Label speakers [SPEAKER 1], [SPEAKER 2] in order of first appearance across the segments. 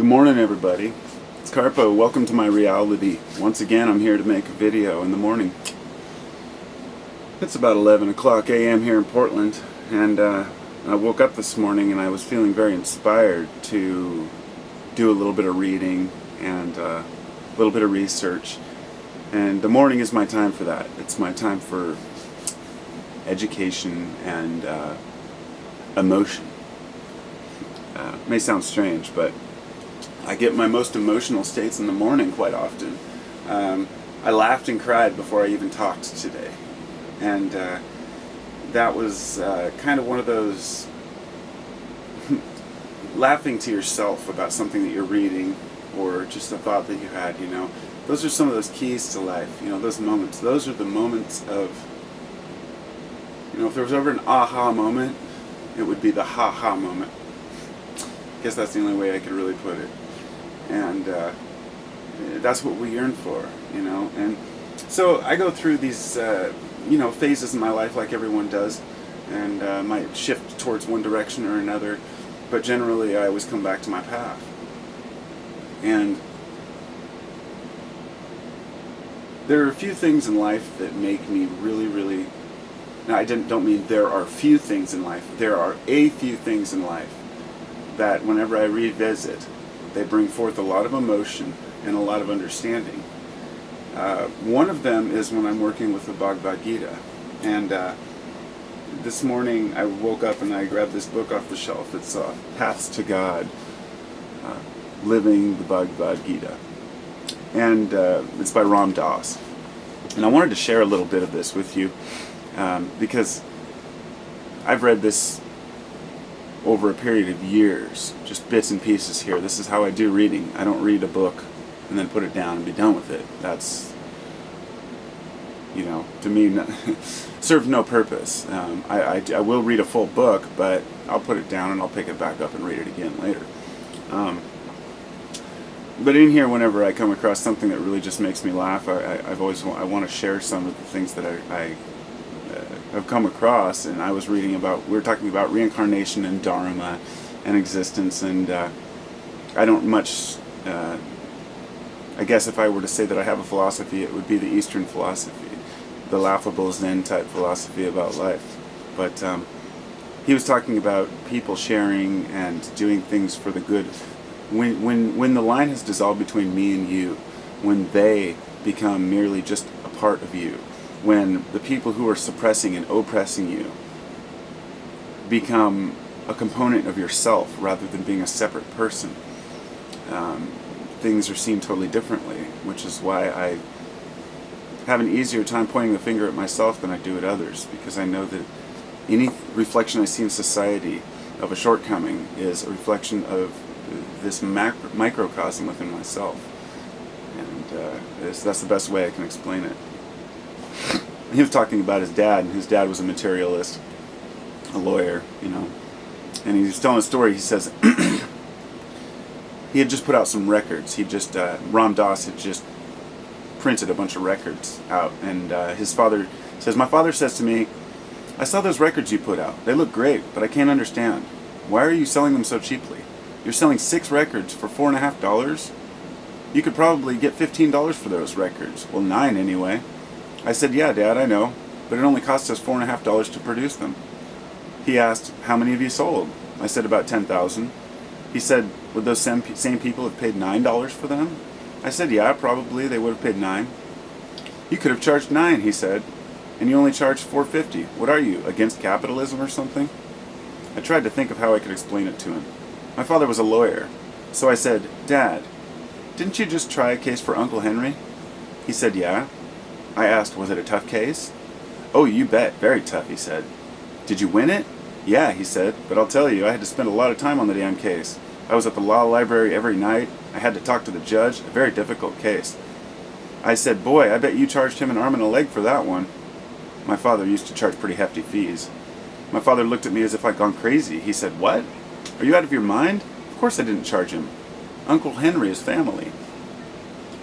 [SPEAKER 1] Good morning, everybody. It's Carpo. Welcome to my reality. Once again, I'm here to make a video in the morning. It's about 11 o'clock a.m. here in Portland, and I woke up this morning and I was feeling very inspired to do a little bit of reading and a little bit of research. And the morning is my time for that. It's my time for education and emotion. May sound strange, but I get my most emotional states in the morning quite often. I laughed and cried before I even talked today. And that was kind of one of those laughing to yourself about something that you're reading or just a thought that you had, you know. Those are some of those keys to life, you know, those moments. Those are the moments of, you know, if there was ever an aha moment, it would be the ha-ha moment. I guess that's the only way I could really put it. And that's what we yearn for, you know. And so I go through these, you know, phases in my life like everyone does, and might shift towards one direction or another, but generally I always come back to my path. And there are a few things in life that make me really, now I don't mean there are few things in life, there are a few things in life that whenever I revisit, they bring forth a lot of emotion and a lot of understanding. One of them is when I'm working with the Bhagavad Gita. And this morning I woke up and I grabbed this book off the shelf. It's Paths to God, Living the Bhagavad Gita. And it's by Ram Dass. And I wanted to share a little bit of this with you because I've read this over a period of years, just bits and pieces here. This is how I do reading. I don't read a book and then put it down and be done with it. That's, you know, to me, serves no purpose. I will read a full book, but I'll put it down and I'll pick it back up and read it again later. But in here, whenever I come across something that really just makes me laugh, I want to share some of the things that I have come across. And I was reading about, we were talking about reincarnation and dharma and existence, and I don't much, I guess if I were to say that I have a philosophy, it would be the Eastern philosophy, the laughable Zen type philosophy about life. But he was talking about people sharing and doing things for the good. When the line has dissolved between me and you, when they become merely just a part of you, when the people who are suppressing and oppressing you become a component of yourself rather than being a separate person, things are seen totally differently, which is why I have an easier time pointing the finger at myself than I do at others, because I know that any reflection I see in society of a shortcoming is a reflection of this microcosm within myself. And that's the best way I can explain it. He was talking about his dad, and his dad was a materialist, a lawyer, you know. And he was telling a story. He says he had just put out some records. Ram Dass had just printed a bunch of records out, and his father says, "My father says to me, I saw those records you put out. They look great, but I can't understand. Why are you selling them so cheaply? You're selling 6 records for $4.50. You could probably get $15 for those records. Well, 9 anyway." I said, "Yeah, Dad, I know, but it only cost us $4.50 to produce them." He asked, "How many have you sold?" I said, "About 10,000. He said, "Would those same people have paid $9 for them?" I said, "Yeah, probably they would have paid 9. "You could have charged 9, he said, "and you only charged $4.50. What are you, against capitalism or something?" I tried to think of how I could explain it to him. My father was a lawyer, so I said, "Dad, didn't you just try a case for Uncle Henry?" He said, "Yeah." I asked, "Was it a tough case?" "Oh, you bet, very tough," he said. "Did you win it?" "Yeah," he said, "but I'll tell you, I had to spend a lot of time on the damn case. I was at the law library every night. I had to talk to the judge, a very difficult case." I said, "Boy, I bet you charged him an arm and a leg for that one." My father used to charge pretty hefty fees. My father looked at me as if I'd gone crazy. He said, "What? Are you out of your mind? Of course I didn't charge him. Uncle Henry is family."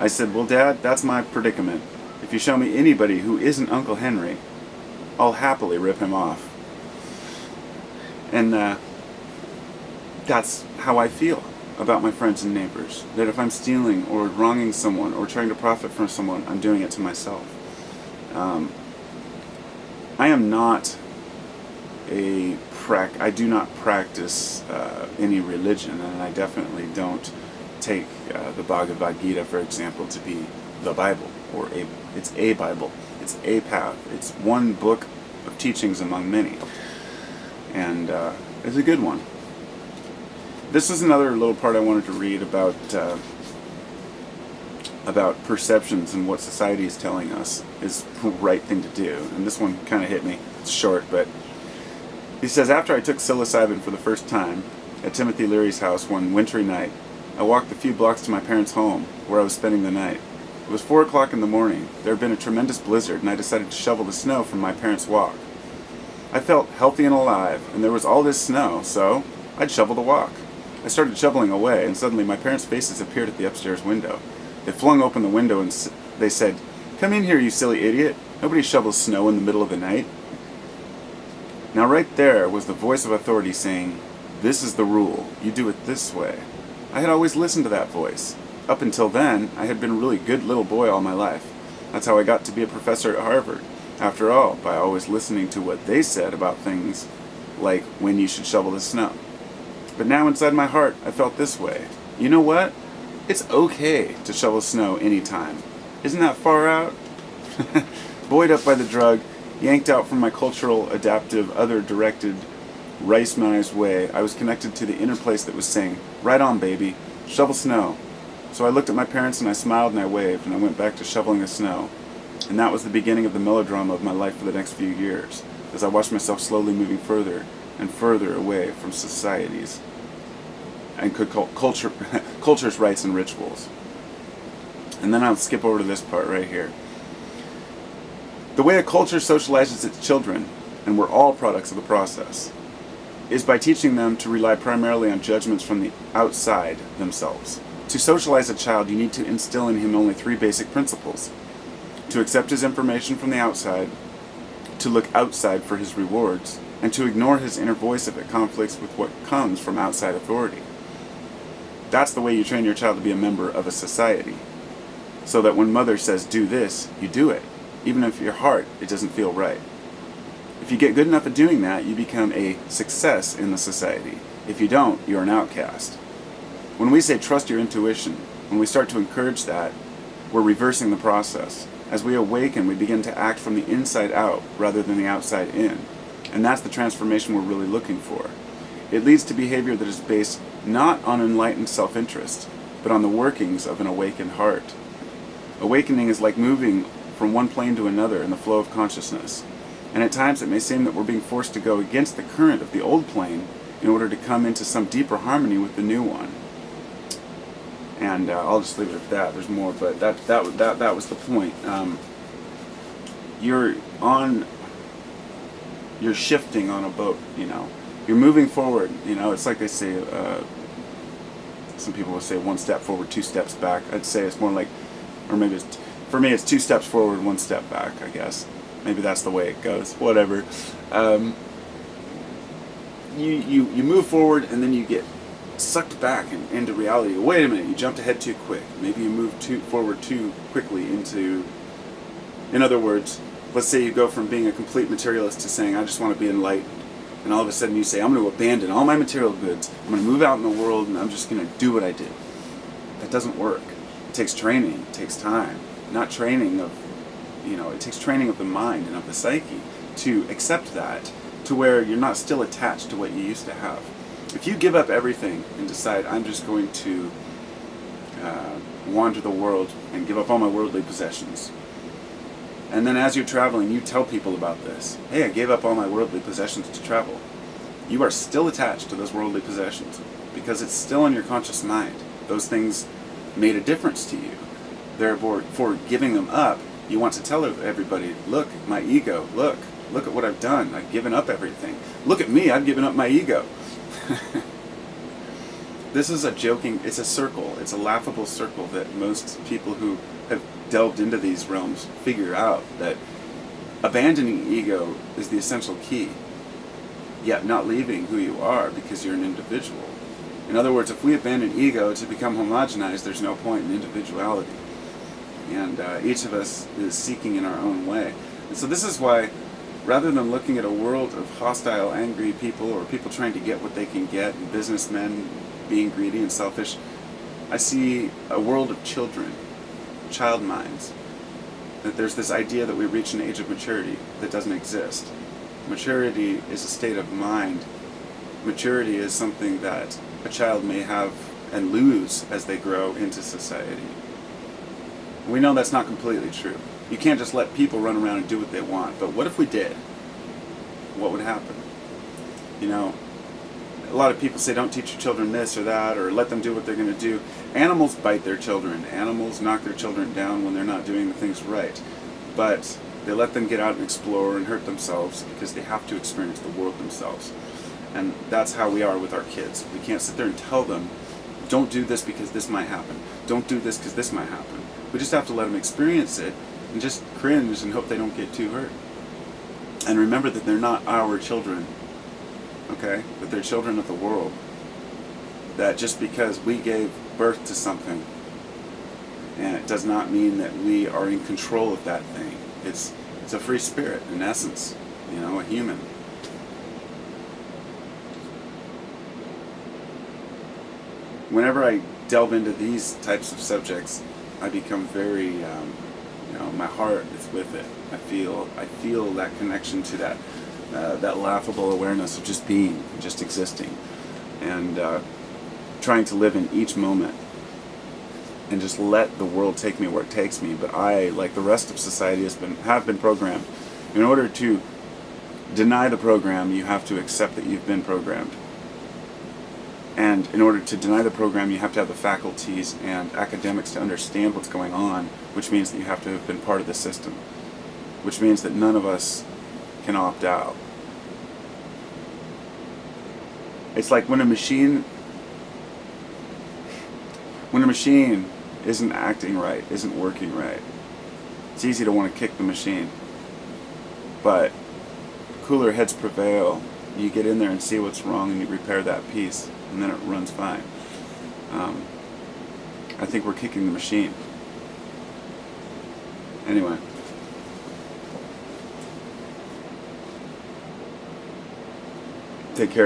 [SPEAKER 1] I said, "Well, Dad, that's my predicament. If you show me anybody who isn't Uncle Henry, I'll happily rip him off." And that's how I feel. about my friends and neighbors. That if I'm stealing or wronging someone or trying to profit from someone, I'm doing it to myself. I am not I do not practice any religion, and I definitely don't take the Bhagavad Gita, for example, to be the Bible, or it's a Bible. It's a path. It's one book of teachings among many, and it's a good one. This is another little part I wanted to read about perceptions and what society is telling us is the right thing to do. And this one kind of hit me. It's short, but he says, after I took psilocybin for the first time at Timothy Leary's house one wintry night, I walked a few blocks to my parents' home, where I was spending the night. It was 4 o'clock in the morning. There had been a tremendous blizzard, and I decided to shovel the snow from my parents' walk. I felt healthy and alive, and there was all this snow, so I'd shovel the walk. I started shoveling away, and suddenly my parents' faces appeared at the upstairs window. They flung open the window and they said, "Come in here, you silly idiot. Nobody shovels snow in the middle of the night." Now right there was the voice of authority saying, "This is the rule. You do it this way." I had always listened to that voice. Up until then, I had been a really good little boy all my life. That's how I got to be a professor at Harvard. After all, by always listening to what they said about things like when you should shovel the snow. But now inside my heart, I felt this way. You know what? It's okay to shovel snow anytime. Isn't that far out? Buoyed up by the drug, yanked out from my cultural, adaptive, other-directed, rice-manized way, I was connected to the inner place that was saying, "Right on, baby. Shovel snow." So I looked at my parents and I smiled and I waved and I went back to shoveling the snow. And that was the beginning of the melodrama of my life for the next few years, as I watched myself slowly moving further and further away from societies and culture's rites and rituals. And then I'll skip over to this part right here. The way a culture socializes its children, and we're all products of the process, is by teaching them to rely primarily on judgments from the outside themselves. To socialize a child, you need to instill in him only 3 basic principles: to accept his information from the outside, to look outside for his rewards, and to ignore his inner voice if it conflicts with what comes from outside authority. That's the way you train your child to be a member of a society, so that when mother says do this, you do it, even if your heart it doesn't feel right. If you get good enough at doing that, you become a success in the society. If you don't, you're an outcast. When we say trust your intuition, when we start to encourage that, we're reversing the process. As we awaken, we begin to act from the inside out rather than the outside in. And that's the transformation we're really looking for. It leads to behavior that is based not on enlightened self-interest, but on the workings of an awakened heart. Awakening is like moving from one plane to another in the flow of consciousness. And at times it may seem that we're being forced to go against the current of the old plane in order to come into some deeper harmony with the new one. And I'll just leave it at that. There's more, but that was the point. You're shifting on a boat, you know. You're moving forward, you know. It's like they say, some people will say 1 step forward, 2 steps back. I'd say it's more like, or maybe for me it's 2 steps forward, 1 step back, I guess. Maybe that's the way it goes. Whatever. You move forward and then you get sucked back into reality. Wait a minute, you jumped ahead too quick. Maybe you moved forward too quickly into, in other words, let's say you go from being a complete materialist to saying, I just want to be enlightened. And all of a sudden you say, I'm going to abandon all my material goods. I'm going to move out in the world and I'm just going to do what I do. That doesn't work. It takes training. It takes time. Not training of, it takes training of the mind and of the psyche to accept that, to where you're not still attached to what you used to have. If you give up everything and decide, I'm just going to wander the world and give up all my worldly possessions, and then as you're traveling, you tell people about this. Hey, I gave up all my worldly possessions to travel. You are still attached to those worldly possessions because it's still in your conscious mind. Those things made a difference to you. Therefore, for giving them up, you want to tell everybody, look, my ego, look at what I've done. I've given up everything. Look at me, I've given up my ego. This is it's a circle. It's a laughable circle that most people who have delved into these realms figure out, that abandoning ego is the essential key, yet not leaving who you are because you're an individual. In other words, if we abandon ego to become homogenized, there's no point in individuality. And each of us is seeking in our own way. And so this is why, rather than looking at a world of hostile, angry people, or people trying to get what they can get, and businessmen being greedy and selfish, I see a world of children, child minds. That there's this idea that we reach an age of maturity that doesn't exist. Maturity is a state of mind. Maturity is something that a child may have and lose as they grow into society. We know that's not completely true. You can't just let people run around and do what they want. But what if we did? What would happen? You know, a lot of people say don't teach your children this or that, or let them do what they're going to do. Animals bite their children. Animals knock their children down when they're not doing the things right. But they let them get out and explore and hurt themselves because they have to experience the world themselves. And that's how we are with our kids. We can't sit there and tell them, don't do this because this might happen. Don't do this because this might happen. We just have to let them experience it and just cringe and hope they don't get too hurt. And remember that they're not our children, okay? But they're children of the world. That just because we gave birth to something, and it does not mean that we are in control of that thing. It's a free spirit, in essence, you know, a human. Whenever I delve into these types of subjects, I become very, my heart is with it. I feel that connection to that laughable awareness of just being, just existing, and trying to live in each moment, and just let the world take me where it takes me. But I, like the rest of society, have been programmed. In order to deny the program, you have to accept that you've been programmed. And in order to deny the program, you have to have the faculties and academics to understand what's going on, which means that you have to have been part of the system, which means that none of us can opt out. It's like when a machine isn't acting right, isn't working right, it's easy to want to kick the machine. But cooler heads prevail. You get in there and see what's wrong and you repair that piece, and then it runs fine. I think we're kicking the machine. Anyway. Take care.